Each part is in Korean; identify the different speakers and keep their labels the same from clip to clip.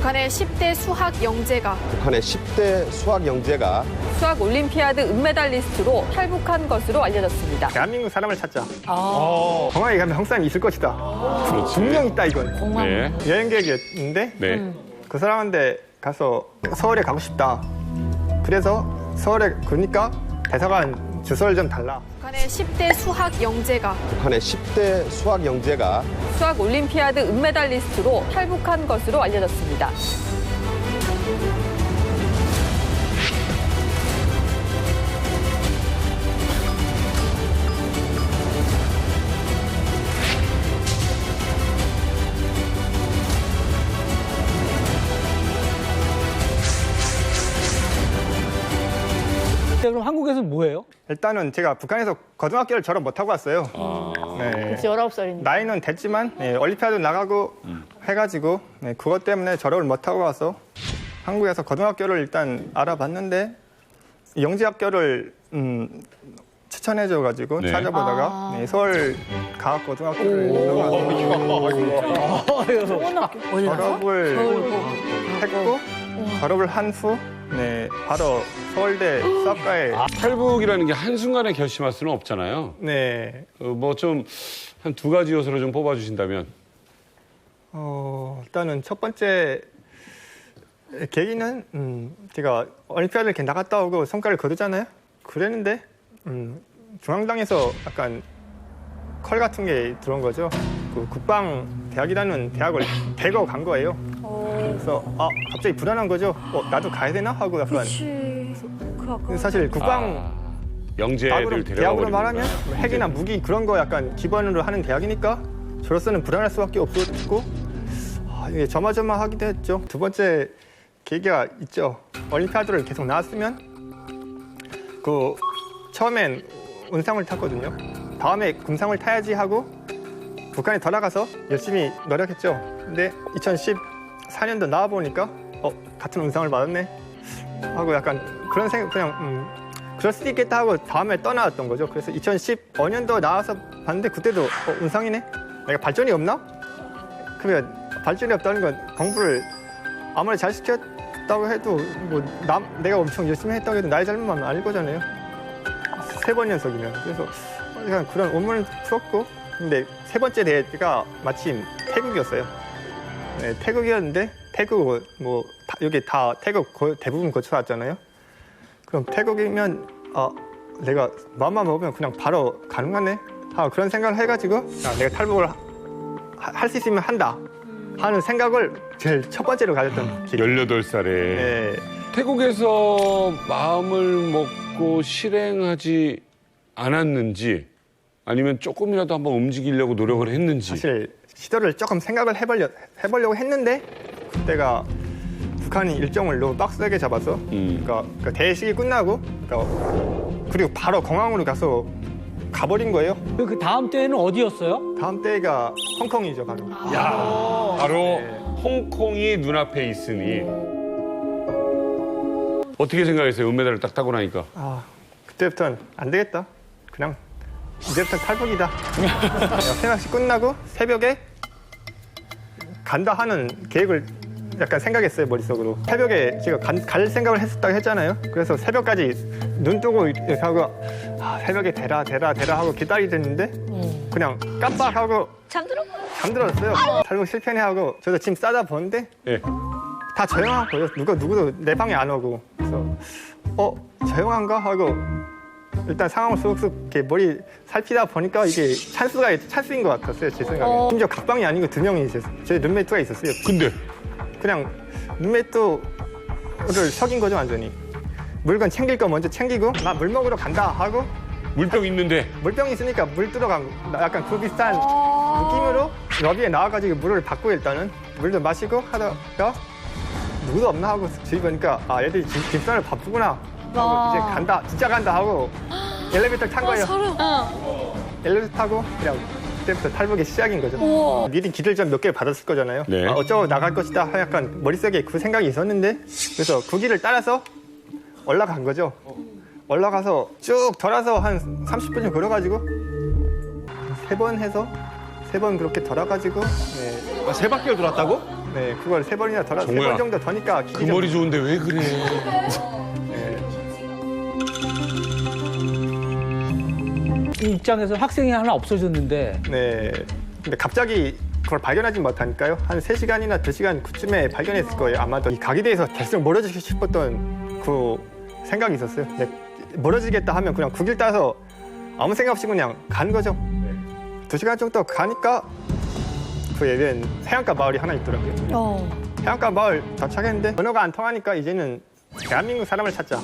Speaker 1: 북한의 10대 수학 영재가
Speaker 2: 북한의 10대 수학 영재가
Speaker 3: 수학 올림피아드 은메달리스트로 탈북한 것으로 알려졌습니다.
Speaker 4: 대한민국 사람을 찾자. 공항에 가면 한국 사람이 있을 것이다. 분명 있다 이건.
Speaker 5: 네.
Speaker 4: 여행 계획이었는데
Speaker 5: 네.
Speaker 4: 그 사람한테 가서 서울에 가고 싶다. 그래서 서울에 그러니까 대사관 주소를 좀 달라.
Speaker 1: 북한의 10대 수학 영재가
Speaker 2: 북한의 10대 수학 영재가
Speaker 3: 수학 올림피아드 은메달리스트로 탈북한 것으로 알려졌습니다.
Speaker 6: 그럼 한국에서는 뭐예요?
Speaker 4: 일단은 제가 북한에서 고등학교를 졸업 못하고 왔어요. 네.
Speaker 3: 19살이니까.
Speaker 4: 나이는 됐지만 올림피아드 나가고 해가지고 그것 때문에 졸업을 못하고 와서 한국에서 고등학교를 일단 알아봤는데 영재학교를 추천해줘가지고
Speaker 5: 네.
Speaker 4: 찾아보다가 서울 과학고등학교를 졸업을 했고 졸업을 한 후 바로 서울대 수학과에
Speaker 5: 탈북이라는 게 한순간에 결심할 수는 없잖아요.
Speaker 4: 네.
Speaker 5: 뭐 좀 한 두 가지 요소를 좀 뽑아주신다면.
Speaker 4: 일단은 첫 번째 계기는 제가 올림피아드를 이렇게 나갔다 오고 성과를 거두잖아요. 그랬는데 중앙당에서 약간 컬 같은 게 들어온 거죠. 그 국방대학이라는 대학을 대거 간 거예요. 그래서 갑자기 불안한 거죠. 나도 가야 되나 하고 약간. 사실 국방
Speaker 5: 영재를 데려가
Speaker 4: 대학으로
Speaker 5: 버리는
Speaker 4: 말하면
Speaker 5: 거야.
Speaker 4: 핵이나 무기 그런 거 약간 기본으로 하는 대학이니까 저로서는 불안할 수밖에 없었고 이게 조마조마하기도 했죠. 두 번째 계기가 있죠. 올림피아드를 계속 나왔으면 그 처음엔 운상을 탔거든요. 다음에 금상을 타야지 하고 북한에 돌아가서 열심히 노력했죠. 근데 2014년도 나와 보니까 같은 운상을 받았네 하고 약간 그런 생각 그냥 그럴 수도 있겠다 하고 다음에 떠나왔던 거죠. 그래서 2015년도 나와서 봤는데 그때도 운상이네. 내가 발전이 없나? 그러면 발전이 없다는 건 공부를 아무리 잘 시켰다고 해도 내가 엄청 열심히 했다고 해도 나의 잘못만 아닐 거잖아요. 3번 연속이면. 그래서 그냥 그런 원문을 풀었고 근데 세 번째 대회가 마침 태국이었어요. 네, 태국이었는데 태국 여기 다 태국 대부분 거쳐 왔잖아요. 그럼 태국이면 내가 마음만 먹으면 그냥 바로 가능하네 그런 생각을 해가지고 내가 탈북을 할 수 있으면 한다 하는 생각을 제일 첫 번째로 가졌던 기회.
Speaker 5: 18살에
Speaker 4: 네.
Speaker 5: 태국에서 마음을 먹고 실행하지 않았는지 아니면 조금이라도 한번 움직이려고 노력을 했는지.
Speaker 4: 사실 시도를 조금 생각을 해보려고 했는데 그때가 북한이 일정을 너무 빡세게 잡아서 그러니까 대식이 끝나고 그리고 바로 공항으로 가버린 거예요.
Speaker 6: 그 다음 때는 어디였어요?
Speaker 4: 다음 때가 홍콩이죠, 바로.
Speaker 5: 바로 홍콩이 눈앞에 있으니 어떻게 생각했어요? 은메달을 딱 따고 나니까.
Speaker 4: 그때부터는 안 되겠다. 그냥 이제부터 탈북이다. 생각시 끝나고 새벽에 간다 하는 계획을 약간 생각했어요, 머릿속으로. 새벽에 제가 갈 생각을 했었다고 했잖아요. 그래서 새벽까지 눈 뜨고 이렇게 하고 새벽에 대라 하고 기다리는데 그냥 깜빡하고 잠들었어요. 탈북 실패네 하고 저도 짐 싸다 보는데
Speaker 5: 네.
Speaker 4: 다 조용하고요. 누구도 내 방에 안 오고. 그래서 조용한가 하고 일단 상황을 쑥쑥 이렇게 머리 살피다 보니까 이게 찬스인 것 같았어요, 제 생각에. 심지어 각방이 아니고 2명이 제 룸메이트가 있었어요.
Speaker 5: 근데
Speaker 4: 그냥 룸메이트를 속인 거죠, 완전히. 물건 챙길 거 먼저 챙기고 나 물 먹으러 간다 하고
Speaker 5: 물병 있는데
Speaker 4: 물병이 있으니까 물 들어간 약간 그 비슷한 느낌으로 러비에 나와가지고 물을 받고 일단은 물도 마시고 하다가 누구도 없나 하고 저기 보니까 애들이 집사를 바쁘구나 하고 이제 간다 진짜 간다 하고 엘리베이터 탄 거예요. 엘리베이터 타고 그냥 그때부터 탈북의 시작인 거죠. 미리 길을 좀 몇 개 받았을 거잖아요.
Speaker 5: 네.
Speaker 4: 어쩌고 나갈 것이다 약간 머릿속에 그 생각이 있었는데 그래서 그 길을 따라서 올라간 거죠. 올라가서 쭉 돌아서 한 30분 좀 걸어가지고 3번 해서 3번 그렇게 돌아가지고
Speaker 2: 세 바퀴를 돌았다고?
Speaker 4: 네, 그걸 3번이나 더,
Speaker 5: 정우야.
Speaker 4: 3번 정도 더니까
Speaker 5: 그 머리 좋은데 왜 그래?
Speaker 6: 이 입장에서 학생이 하나 없어졌는데
Speaker 4: 네. 근데 갑자기 그걸 발견하지 못하니까요. 한 3시간이나 2시간 그쯤에 발견했을 거예요. 아마도 이 각에 대해서 대충 멀어지고 싶었던 그 생각이 있었어요. 근데 멀어지겠다 하면 그냥 그 길 따서 아무 생각 없이 그냥 간 거죠. 2시간 정도 가니까 그 예변 해안가 마을이 하나 있더라고요. 해안가 마을 도착했는데 언어가 안 통하니까 이제는 대한민국 사람을 찾자.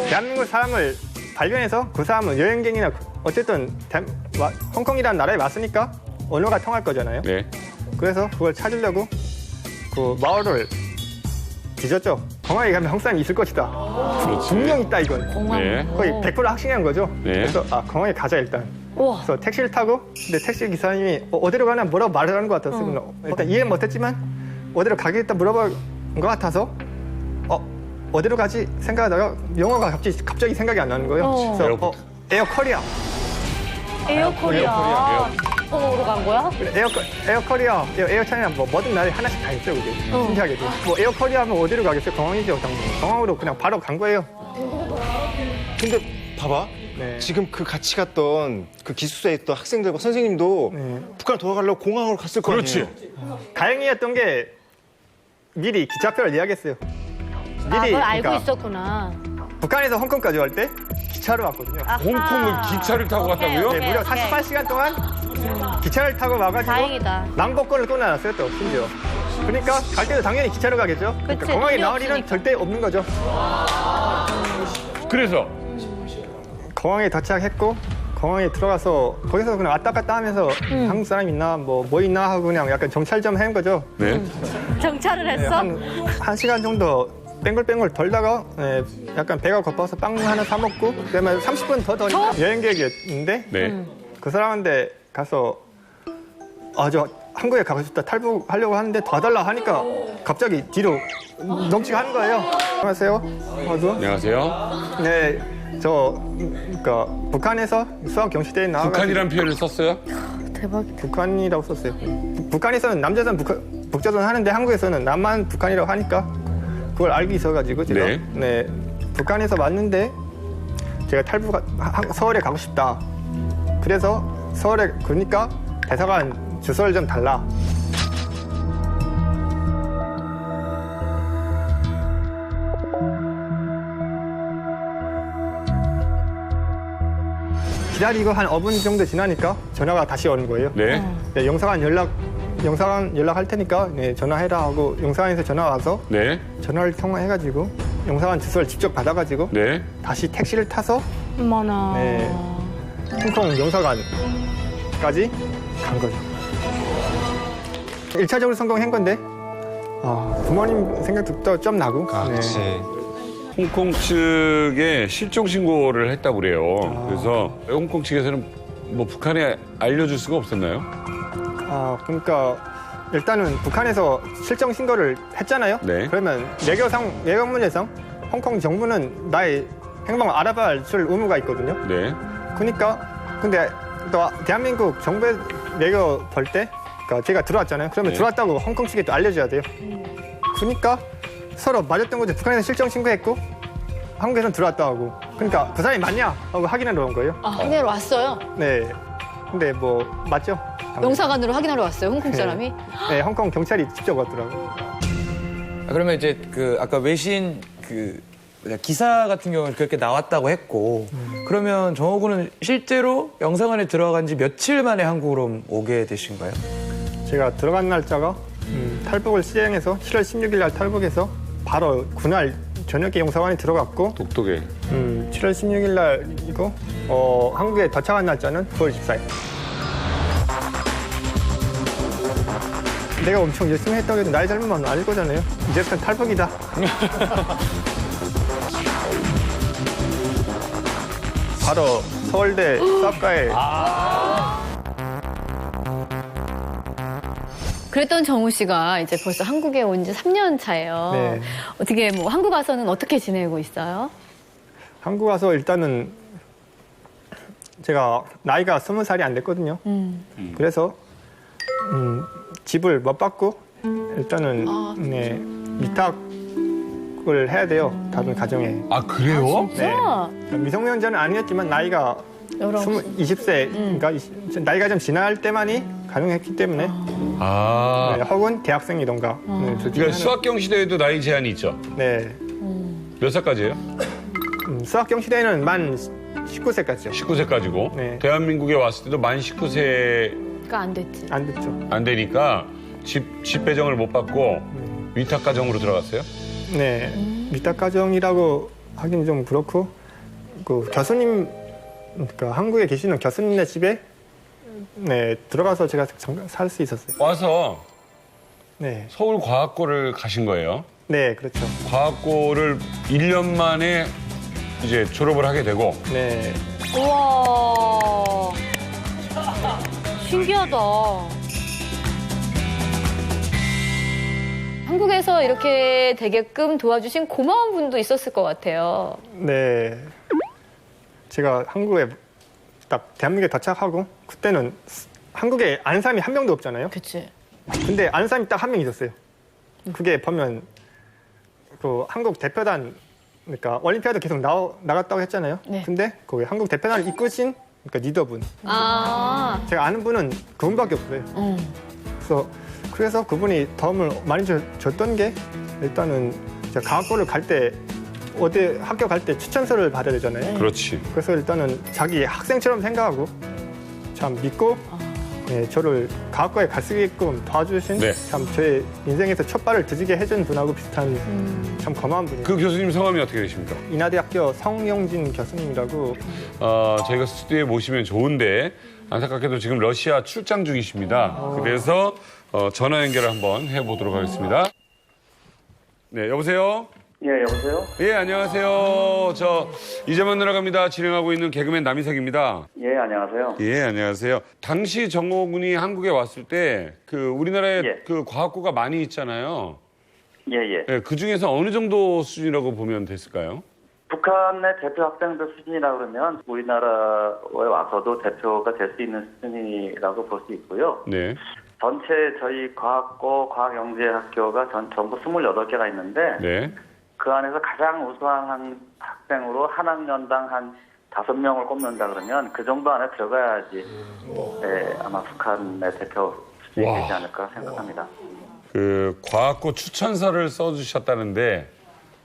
Speaker 4: 대한민국 사람을 발견해서 그 사람은 여행객이나 어쨌든 홍콩이라는 나라에 왔으니까 언어가 통할 거잖아요.
Speaker 5: 네.
Speaker 4: 그래서 그걸 찾으려고 그 마을을 뒤졌죠. 공항에 가면 한국 사람이 있을 것이다.
Speaker 5: 그렇지.
Speaker 4: 분명 있다 이건.
Speaker 5: 네.
Speaker 4: 거의 100% 확신한 거죠.
Speaker 5: 네.
Speaker 4: 그래서 공항에 가자 일단. 그래서 택시를 타고 근데 택시 기사님이 어디로 가나 뭐라고 말을 하는 것 같았어요. 일단 이해는 못했지만 어디로 가겠다 물어본 것 같아서 어디로 가지 생각하다가 영어가 갑자기 생각이 안 나는 거예요. 그래서 에어 코리아.
Speaker 3: 에어코리아. 홍콩으로 간 거야?
Speaker 4: 에어 코리아, 에어 차이나 뭐 뭐든 나라에 하나씩 다 있어요, 그게. 신기하게도. 뭐 에어 코리아 하면 어디로 가겠어요? 공항이죠, 당연히. 공항으로 그냥 바로 간 거예요.
Speaker 2: 근데 봐봐.
Speaker 4: 네.
Speaker 2: 지금 그 같이 갔던 그 기숙사에 있던 학생들과 선생님도
Speaker 4: 네.
Speaker 2: 북한 돌아가려고 공항으로 갔을 거
Speaker 5: 그렇지.
Speaker 2: 아니에요.
Speaker 4: 다행이었던 게 미리 기차표를 예약했어요. 미리
Speaker 7: 그걸 알고
Speaker 4: 그러니까
Speaker 7: 있었구나.
Speaker 4: 북한에서 홍콩까지 올 때 기차로 왔거든요.
Speaker 5: 홍콩을 기차를 타고 갔다고요?
Speaker 4: 네, 무려 48시간 동안 기차를 타고 와가지고
Speaker 7: 다행이다.
Speaker 4: 낭복권을 끊어놨어요, 또 심지어. 그러니까 갈 때도 당연히 기차로 가겠죠. 그러니까
Speaker 7: 그치,
Speaker 4: 공항에
Speaker 7: 돈이
Speaker 4: 나올 일은
Speaker 7: 없으니까.
Speaker 4: 절대 없는 거죠.
Speaker 5: 그래서
Speaker 4: 공항에 도착했고 공항에 들어가서 거기서 그냥 왔다 갔다 하면서 한국 사람 있나 뭐 있나 하고 그냥 약간 정찰 좀 한 거죠.
Speaker 5: 네.
Speaker 7: 정찰을 했어?
Speaker 4: 한 시간 정도 뺑글뺑글 돌다가 약간 배가 고파서 빵 하나 사 먹고 그다음에 30분 더 더니까 여행 계획이었는데
Speaker 5: 네.
Speaker 4: 그 사람한테 가서 저 한국에 가고 싶다 탈북하려고 하는데 도와달라 하니까 갑자기 뒤로 넘치가는 거예요. 안녕하세요.
Speaker 5: 안녕하세요.
Speaker 4: 네, 그러니까 북한에서 수학 경시대에 나와가지고
Speaker 5: 북한이란 표현을 썼어요?
Speaker 4: 북한이라고 썼어요. 북한에서는 남조선, 북조선 하는데 한국에서는 남한 북한이라고 하니까 그걸 알고 있어가지고 제가
Speaker 5: 네.
Speaker 4: 북한에서 왔는데 제가 서울에 가고 싶다. 그래서 서울에 그러니까 대사관 주소를 좀 달라. 기다리고 한 5분 정도 지나니까 전화가 다시 오는 거예요.
Speaker 5: 네.
Speaker 4: 네, 영사관 연락할 테니까 전화해라 하고 영사관에서 전화 와서
Speaker 5: 네.
Speaker 4: 전화를 통화해가지고 영사관 주소를 직접 받아가지고
Speaker 5: 네.
Speaker 4: 다시 택시를 타서
Speaker 7: 어머나.
Speaker 4: 홍콩 영사관까지 간 거죠. 1차적으로 성공한 건데 부모님 생각도 좀 나고.
Speaker 2: 그렇지.
Speaker 5: 홍콩 측에 실종 신고를 했다고 그래요. 그래서 홍콩 측에서는 뭐 북한에 알려줄 수가 없었나요?
Speaker 4: 그러니까 일단은 북한에서 실종 신고를 했잖아요.
Speaker 5: 네.
Speaker 4: 그러면 외교문제상 홍콩 정부는 나의 행방을 알아봐 줄 의무가 있거든요.
Speaker 5: 네.
Speaker 4: 그러니까 근데 또 대한민국 정부의 외교 볼 때 그러니까 제가 들어왔잖아요. 그러면
Speaker 5: 네.
Speaker 4: 들어왔다고 홍콩 측에 또 알려줘야 돼요. 그러니까 서로 맞았던 거죠. 북한에서 실종 신고했고 한국에서는 들어왔다 하고. 그러니까 그 사람이 맞냐 하고 확인하러 온 거예요.
Speaker 7: 확인하러 왔어요?
Speaker 4: 네. 근데 뭐 맞죠?
Speaker 7: 영사관으로 확인하러 왔어요, 홍콩 사람이?
Speaker 4: 네, 홍콩 경찰이 직접 왔더라고요.
Speaker 8: 그러면 이제 아까 외신 기사 같은 경우는 그렇게 나왔다고 했고 그러면 정호 군은 실제로 영사관에 들어간 지 며칠 만에 한국으로 오게 되신 거예요?
Speaker 4: 제가 들어간 날짜가 탈북을 시행해서 7월 16일 날 탈북해서 바로 그날 저녁에 영사관에 들어갔고
Speaker 5: 독특해.
Speaker 4: 7월 16일 날이고 한국에 도착한 날짜는 9월 14일. 내가 엄청 열심히 했다고 해도 나이 젊으면 아닐 거잖아요. 이제부터 탈북이다. 바로 서울대 수학과에
Speaker 7: 그랬던 정우 씨가 이제 벌써 한국에 온 지 3년 차예요.
Speaker 4: 네.
Speaker 7: 어떻게 한국 와서는 어떻게 지내고 있어요?
Speaker 4: 한국 와서 일단은 제가 나이가 20살이 안 됐거든요. 그래서 집을 못 받고 일단은 네, 미탁을 해야 돼요. 다른 가정에.
Speaker 5: 아, 그래요?
Speaker 4: 네. 미성년자는 아니었지만 나이가 20세, 그러니까 나이가 좀 지날 때만이 가능했기 때문에
Speaker 5: 아.
Speaker 4: 네, 혹은 대학생이던가. 네, 둘 중에
Speaker 5: 그러니까
Speaker 4: 하나.
Speaker 5: 수학경 시대에도 나이 제한이 있죠?
Speaker 4: 네.
Speaker 5: 몇 살까지예요?
Speaker 4: 수학경 시대에는 만 19세까지요.
Speaker 5: 19세까지고.
Speaker 4: 네.
Speaker 5: 대한민국에 왔을 때도 만 19세
Speaker 7: 그러니까 안 됐지.
Speaker 4: 안 됐죠.
Speaker 5: 안 되니까 집 배정을 못 받고 위탁 가정으로 들어갔어요?
Speaker 4: 네. 미탁 가정이라고 하긴 좀 그렇고 그 교수님, 그러니까 한국에 계시는 교수님네 집에 네 들어가서 제가 살 수 있었어요.
Speaker 5: 와서
Speaker 4: 네.
Speaker 5: 서울과학고를 가신 거예요.
Speaker 4: 네, 그렇죠.
Speaker 5: 과학고를 1년 만에 이제 졸업을 하게 되고
Speaker 4: 네.
Speaker 7: 우와. 신기하다. 한국에서 이렇게 되게끔 도와주신 고마운 분도 있었을 것 같아요.
Speaker 4: 네. 제가 한국에 딱 대한민국에 도착하고 그때는 한국에 아는 사람이 한 명도 없잖아요.
Speaker 7: 그치.
Speaker 4: 근데 아는 사람이 딱 한 명 있었어요. 그게 보면 그 한국 대표단, 그러니까 올림피아드 계속 나갔다고 했잖아요.
Speaker 7: 네.
Speaker 4: 근데 그 한국 대표단을 이끄신 그러니까 리더분.
Speaker 7: 아.
Speaker 4: 제가 아는 분은 그분밖에 없어요. 그래서 그분이 도움을 많이 줬던 게 일단은 제가 과학고를 갈 때 어디 학교 갈 때 추천서를 받아야 되잖아요.
Speaker 5: 그렇지.
Speaker 4: 그래서 일단은 자기 학생처럼 생각하고 참 믿고 네, 저를 과학고에 갈 수 있게끔 도와주신
Speaker 5: 네.
Speaker 4: 참 제 인생에서 첫 발을 드디게 해준 분하고 비슷한 참 고마운 분이에요.
Speaker 5: 그 교수님 성함이 어떻게 되십니까?
Speaker 4: 인하대학교 성용진 교수님이라고.
Speaker 5: 저희가 스튜디오에 모시면 좋은데 안타깝게도 지금 러시아 출장 중이십니다. 그래서 전화 연결을 한번 해보도록 하겠습니다. 네, 여보세요?
Speaker 9: 예, 여보세요?
Speaker 5: 예, 안녕하세요. 저 이제 만나러 갑니다. 진행하고 있는 개그맨 남희석입니다.
Speaker 9: 예, 안녕하세요.
Speaker 5: 예, 안녕하세요. 당시 정호 군이 한국에 왔을 때 그 우리나라에
Speaker 9: 예.
Speaker 5: 그 과학고가 많이 있잖아요.
Speaker 9: 예, 예.
Speaker 5: 예, 그 중에서 어느 정도 수준이라고 보면 됐을까요?
Speaker 9: 북한의 대표 학생들 수준이라 그러면 우리나라에 와서도 대표가 될 수 있는 수준이라고 볼 수 있고요.
Speaker 5: 네.
Speaker 9: 전체 저희 과학고, 과학영재학교가 전부 28개가 있는데
Speaker 5: 네.
Speaker 9: 그 안에서 가장 우수한 학생으로 한 학년당 한 5명을 꼽는다 그러면 그 정도 안에 들어가야지 예, 아마 북한의 대표 수준이
Speaker 5: 와.
Speaker 9: 되지 않을까 생각합니다.
Speaker 5: 그 과학고 추천서를 써주셨다는데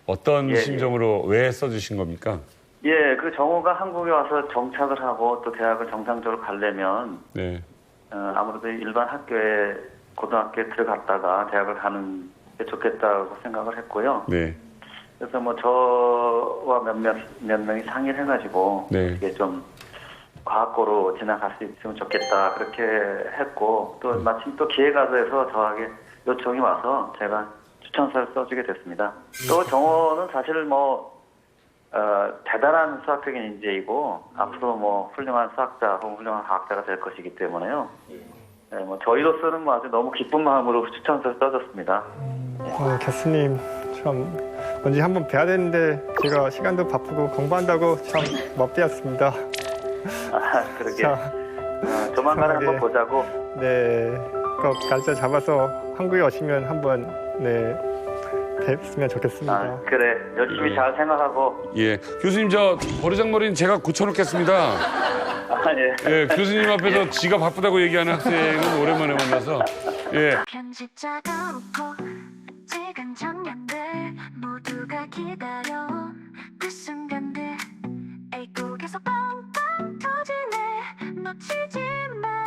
Speaker 5: 어떤
Speaker 9: 예,
Speaker 5: 심정으로 왜 써주신 겁니까?
Speaker 9: 예, 그 정호가 한국에 와서 정착을 하고 또 대학을 정상적으로 가려면
Speaker 5: 네.
Speaker 9: 아무래도 일반 학교에 고등학교에 들어갔다가 대학을 가는 게 좋겠다고 생각을 했고요.
Speaker 5: 네.
Speaker 9: 그래서 뭐 저와 몇 명이 상의를 해가지고
Speaker 5: 네.
Speaker 9: 이게 좀 과학고로 지나갈 수 있으면 좋겠다 그렇게 했고 또 마침 또 기회가 돼서 저에게 요청이 와서 제가 추천서를 써주게 됐습니다. 또 정호는 사실 뭐 대단한 수학적인 인재이고 앞으로 뭐 훌륭한 수학자 혹은 훌륭한 과학자가 될 것이기 때문에요. 네, 뭐 저희로서는 뭐 아주 너무 기쁜 마음으로 추천서를 써줬습니다.
Speaker 4: 교수님 참 언제 한번 뵈야 되는데 제가 시간도 바쁘고 공부한다고 참 멋대었습니다.
Speaker 9: 아, 그러게.
Speaker 4: 자,
Speaker 9: 조만간에
Speaker 4: 편하게.
Speaker 9: 한번 보자고.
Speaker 4: 네, 꼭 날짜 잡아서 한국에 오시면 한번 네 뵙으면 좋겠습니다.
Speaker 9: 아, 그래. 열심히 잘 생각하고.
Speaker 5: 예. 교수님 저 버르장머리는 제가 고쳐놓겠습니다.
Speaker 9: 아, 예.
Speaker 5: 예, 교수님 앞에서 지가 바쁘다고 얘기하는 학생은 오랜만에 만나서 예.
Speaker 10: 편집자가 웃고 지금 장면들 모두가 기다려 그 순간들 애국에서 빵빵 터지네 놓치지 마